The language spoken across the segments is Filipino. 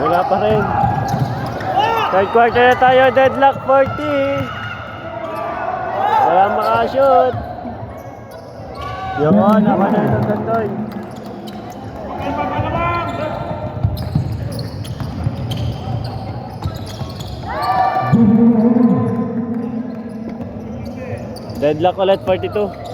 Wala pa rin. Third quarter na tayo, deadlock 40. Wala makashoot. Yun, ako na yung tandoy. Deadlock ulit 42.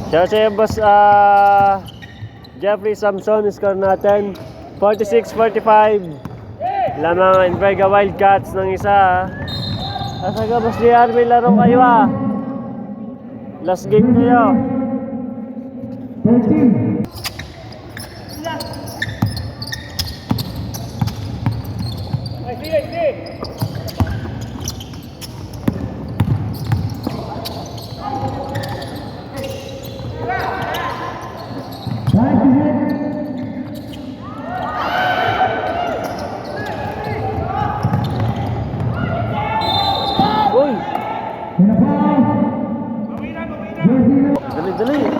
Siya siya boss Jeffrey Samson, score natin 46-45 lamang ang Enverga Wildcats ng isa. Kasaga boss ni Arvin, laro kayo last game kayo. Dali.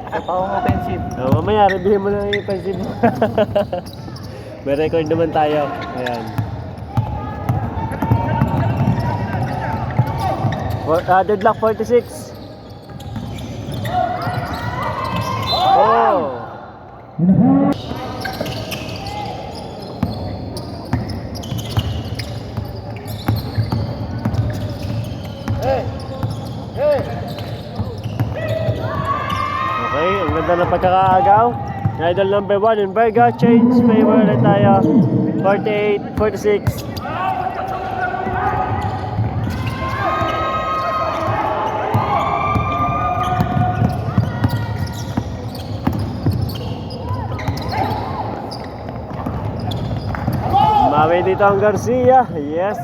Sa pawang offensive. Mamaya, reviewin mo na yung offensive. May record naman tayo. Ayan. Deadlock 46. Oh! Okay, ang ganda ng pagkakaagaw. Idol number 1, Enverga, change favor na tayo. 48-46. Mawi dito ang Garcia. Yes.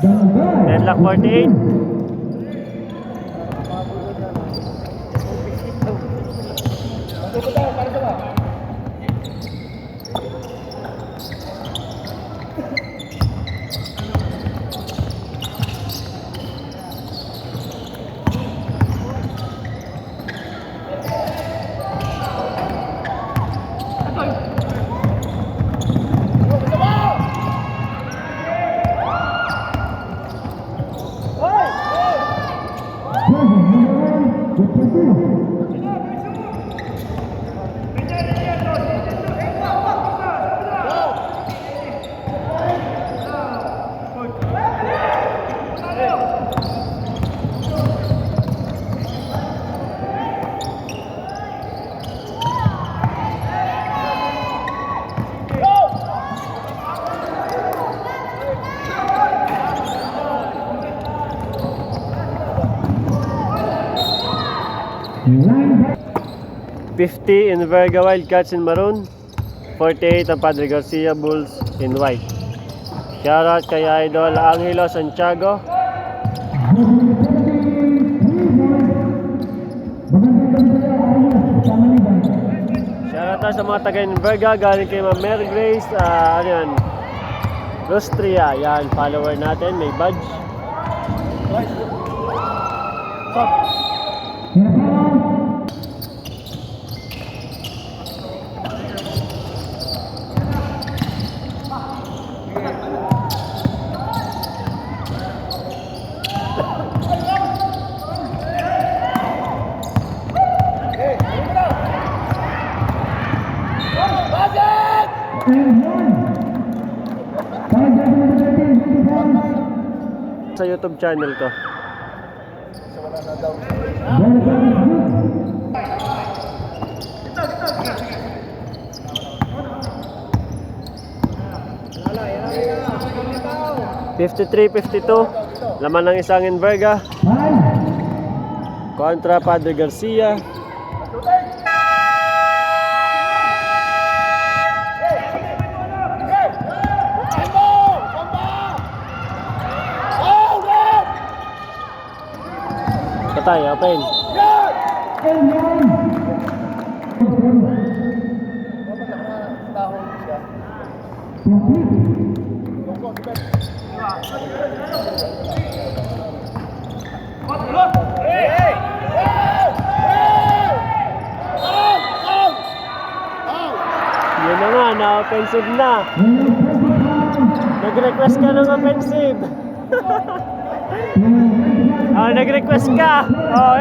Deadlock 48. $50 Enverga Wildcats in maroon, 48 ang Padre Garcia Bulls in white. Shoutout kay Idol Angelo Santiago. Shoutout sa mga taga-Inverga, galing kay Ma'am Mary Grace, ano yan, Rostria, yan, follower natin, may badge. Sa YouTube channel ko. $53-52 laman ng isang Inverga kontra Padre Garcia. Patay, open. Yun na nga, na-offensive na. Nag-request ka ng offensive. Oh, nag-request ka. Oh.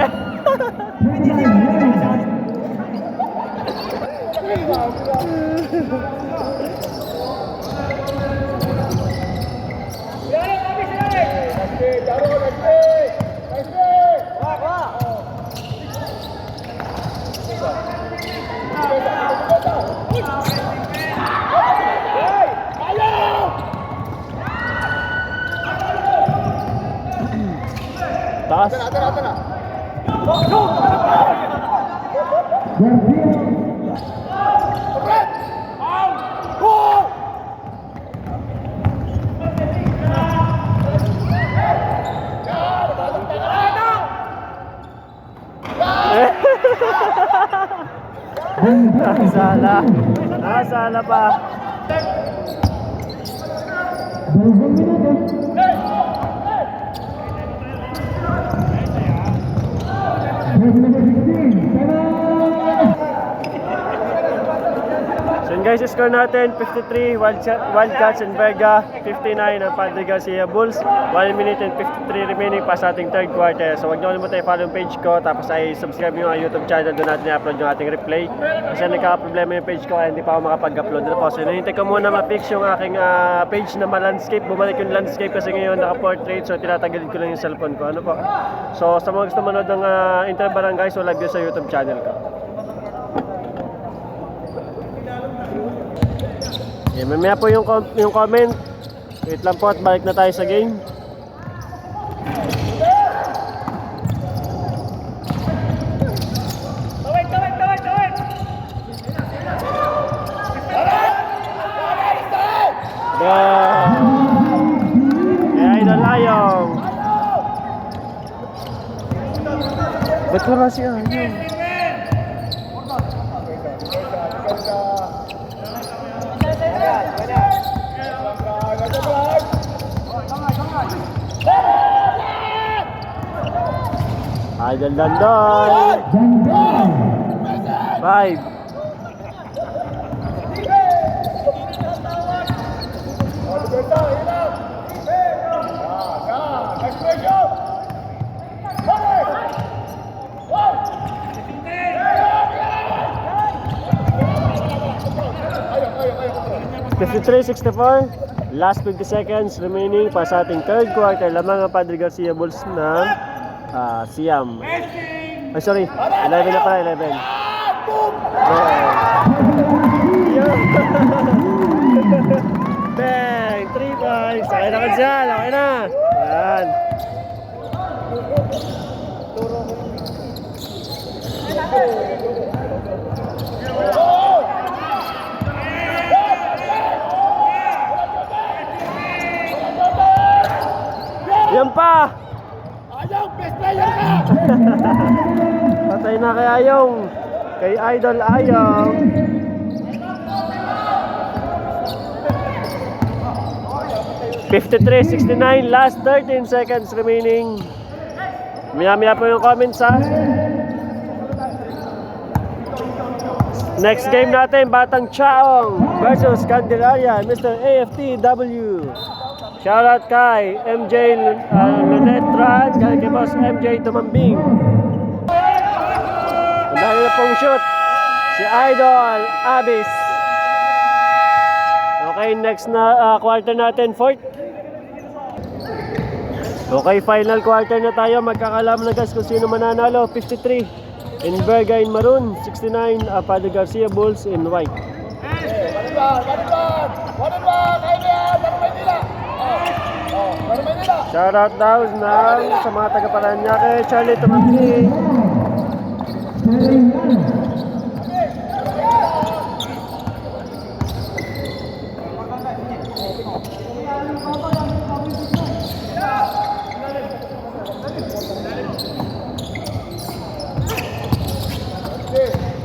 Taas. Nasala. Nasala pa. So guys, score natin 53 Wildcats Inverga, 59 ang Padre Garcia Bulls. 1 minute and 53 remaining pa sa ating third quarter. So huwag niyo kalimutan i-follow yung page ko, tapos ay subscribe nyo ang YouTube channel, doon natin i-upload yung ating replay. Kasi nagkakaproblema yung page ko kaya hindi pa ako makapag-upload na po. So hinihintay ko muna ma-fix yung aking page na ma-landscape. Bumalik yung landscape kasi ngayon naka-portrait, so tinatanggalin ko lang yung cellphone ko. Ano po? So sa mga gusto manood ng Interbarangay, so live yun sa YouTube channel ko. Yeah, mamaya po yung comment. Wait lang po at balik na tayo sa game. Ay, nalayong. Ba't wala siya? Idol Dandoy. 5. $53-64. Last 50 seconds remaining pa sa ating third quarter. Lamang ang Padre Garcia Bulls ng Siam. Ay, sorry. 11 na pala, 11. Bang! 3 points. Okay na ka dyan. Okay na. Yan. Ayan pa! Ayaw, best player ka! Patay na kay Ayong. Kay Idol Ayong. (53-69), last 13 seconds remaining. Maya-maya po yung comments ha. Next game natin, Batang Chaong versus Candelaria, Mr. AFTW. Shoutout kay MJ Lunetran, kay Boss MJ Tumambing. Ang dahil na pong shoot, si Idol Abis. Okay, next na quarter natin, fourth. Okay, final quarter na tayo. Magkakalaman na guys kung sino mananalo. 53 in Berga in maroon, 69 Padre Garcia Bulls in white. Shoutout daw sa mga taga-Paranaque, Charlie Tumambing.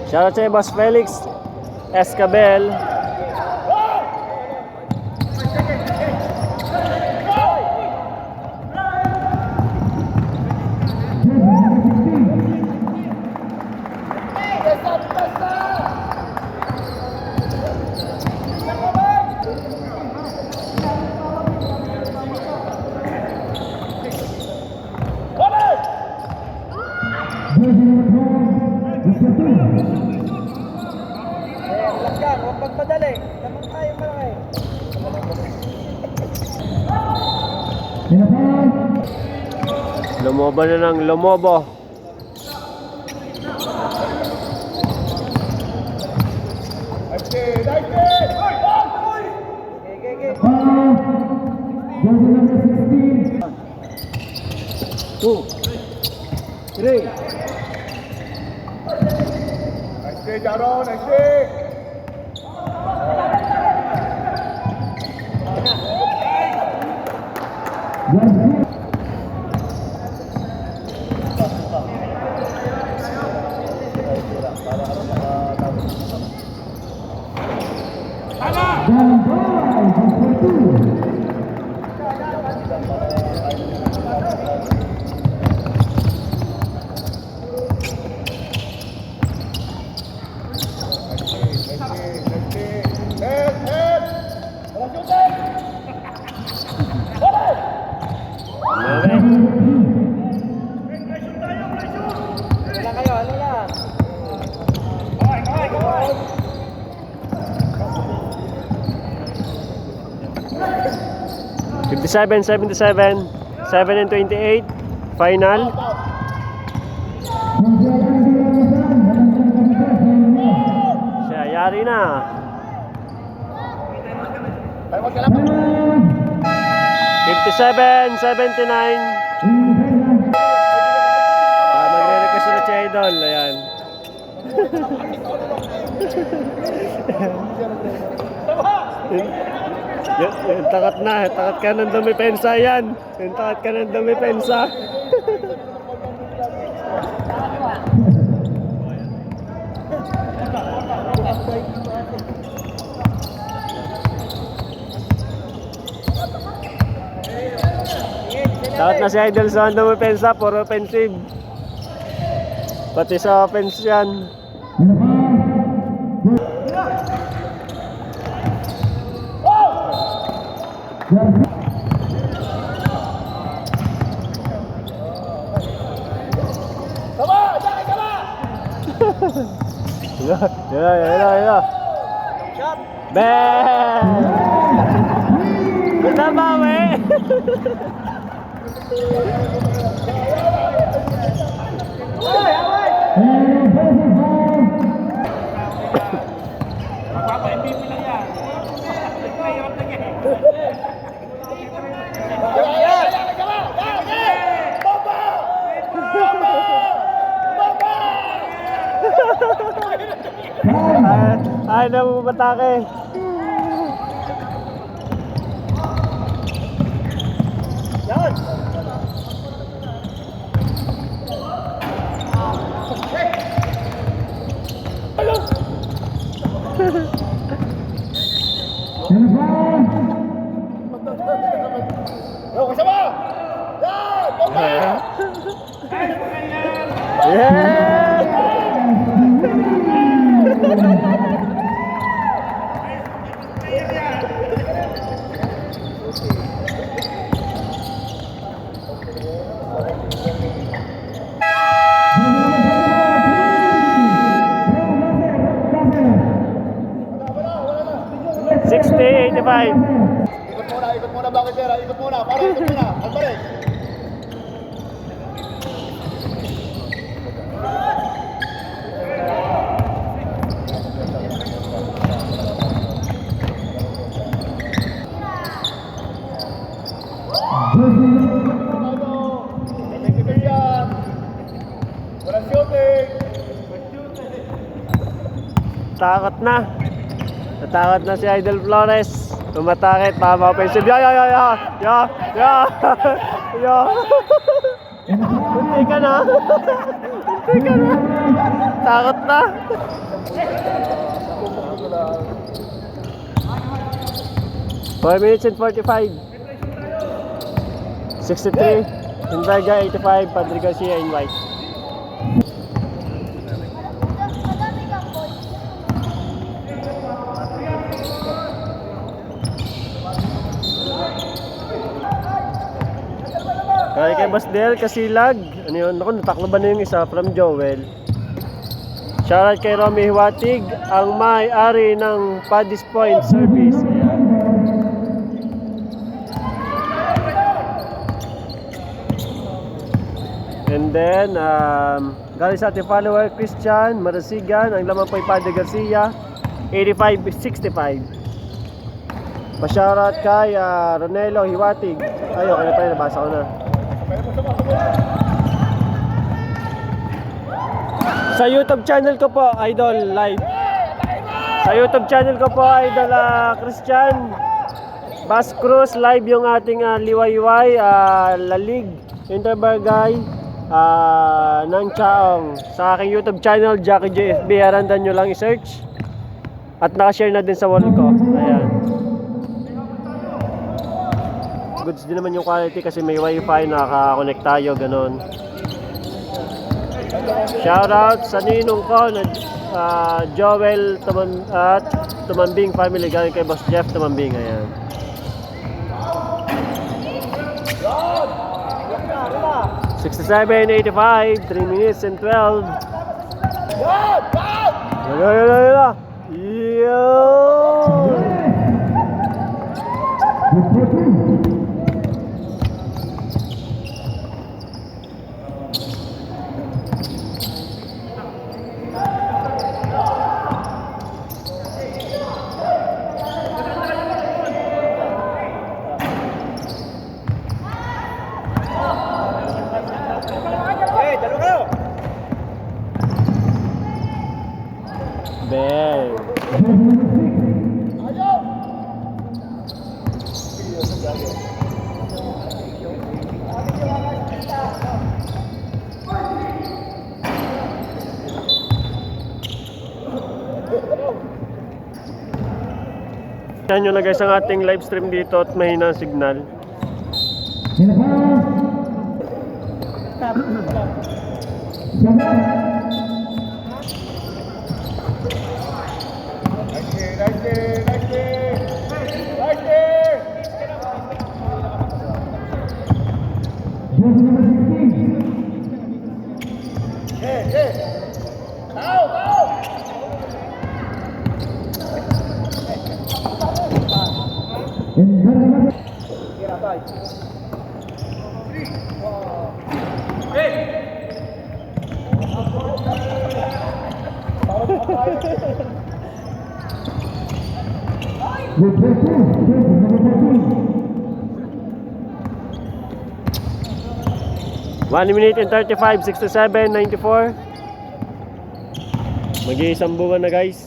Shoutout sa Boss Felix Escabel. Huwag magpadali. Naman tayo malaki. Lumobo na ng lumobo. Two, three. Nice day, Jaro. Nice day. Wala kayo, ano lang? 57-77, 7-28, final. Siya, yari na. 57-79. Magre-request ulit si Idol, ayan. Yung takat na, takat ka ng dumipensa yan. Yung takat ka ng dumipensa. Takat na si Idol sa dumipensa, puro offensive. Pati sa offense yan. Yun. Ben! Kita ba, we? Magpapa-MVP lang yan. Mahirap lang yan. Ay, nabubatake. Yan! $60.85. Ikot muna, bakit pera? Ikot muna, para ikot muna. Alvarez. Walang shooting. Takot na. Natakot na si Idol Flores. Tumatakit, tama offensive. Ya. Munti ka na. Munti ka na. Takot na. Four minutes and 45. 63. Enverga 85. Padre Garcia in white. Kaya kay Basdel, Kasilag. Ano yun? Naku, nataklo ba na yung isa from Joel? Shoutout kay Romy Hiwatig, ang may-ari ng Paddy's Point Service. Ayan. And then, galing sa ating follower, Christian Marasigan. Ang laman po ay Padre Garcia, 85-65. Pa-shoutout kay Ronelo Hiwatig. Ay, okay na pala, nabasa ko na. Sa YouTube channel ko po, Idol Live. Sa YouTube channel ko po, Idol Christian Bas Cruz Live yung ating liwayway Lalig Interbarangay ng Chaong. Sa aking YouTube channel, Jackie JFB, harandan nyo lang i-search. At nakashare na din sa wall ko. Ayan. Goods din naman yung quality kasi may wifi, nakaka-connect tayo, ganon. Shoutout sa ninong ko na Joel Tumambing family, galing kay Boss Jeff Tumambing. Ayan. $67.85, 3 minutes and 12. Bang. Yan nyo na guys ang ating live stream dito at mahina ang signal. One minute and 35, 67, 94. Mag-iisang buwan na guys.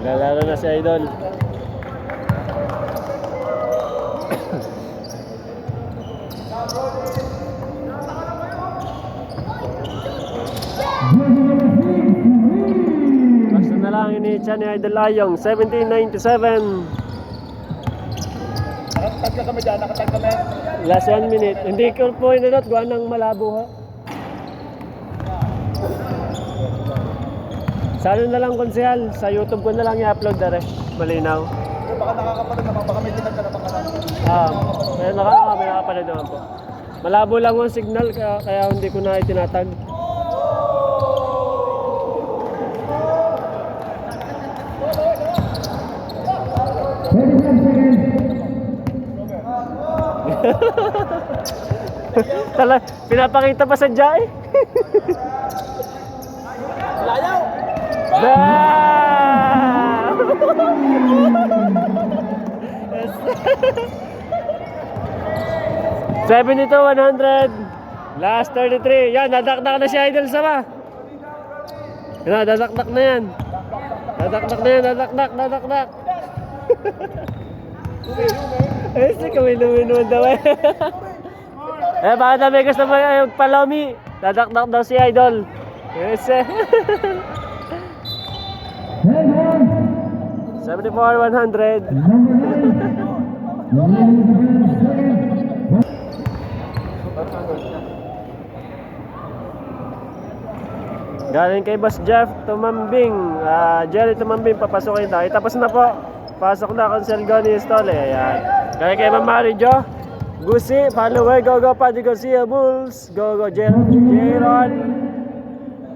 Lalaro na si Idol. minutes yan ni Idol Ayong. 17:97. Nakatag ka kami dyan, nakatag kami. Last 1 minute. Hindi ko po inunod. Gawa ng malabo ha. Sa ano na lang konsehal. Sa YouTube ko na lang i-upload na rin. Malinaw. Pero baka nakakapanood naman, baka may tinag ka na pang May nakapanood naman po. Malabo lang ang signal kaya hindi ko na itinatag. Tala, pinapakita pa sa Jai. Layaw! Bam! Yes. 72-100. Last 33. Yan, dadakdak na si Idol Sama. Yan, dadakdak na yan. Dadakdak na yan, dadakdak. Eh, si kaminuminuan daw eh. Bakit na may gusto mo yung palomi? Dadakdak daw si Idol. Yes eh. 74-100. Galing kay Boss Jeff Tumambing. Jerry Tumambing, papasukin tayo. Tapos na po. Pasok na kung Selgoni Stole. Ayan. Galing kay Ma'am Mary Jo Gusi, follower, go Paddy Garcia Bulls. Go Jeron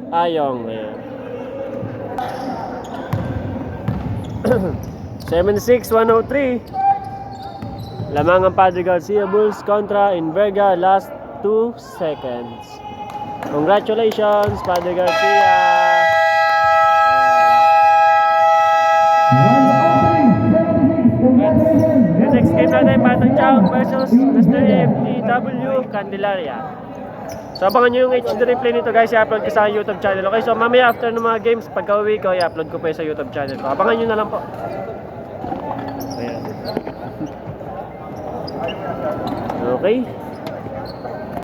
Ayong. Ayan. 76-103. Lamang ang Padre Garcia Bulls kontra Inverga, last 2 seconds. Congratulations, Padre Garcia. The next game natin, Batang Chow versus Mr. FTW Candelaria. So abangan nyo yung HD replay nito guys, i-upload ko sa YouTube channel. Okay, so mamaya after ng mga games, pagka uwi ko, i-upload ko pa sa YouTube channel ko. Abangan nyo na lang po. Ayan. Okay.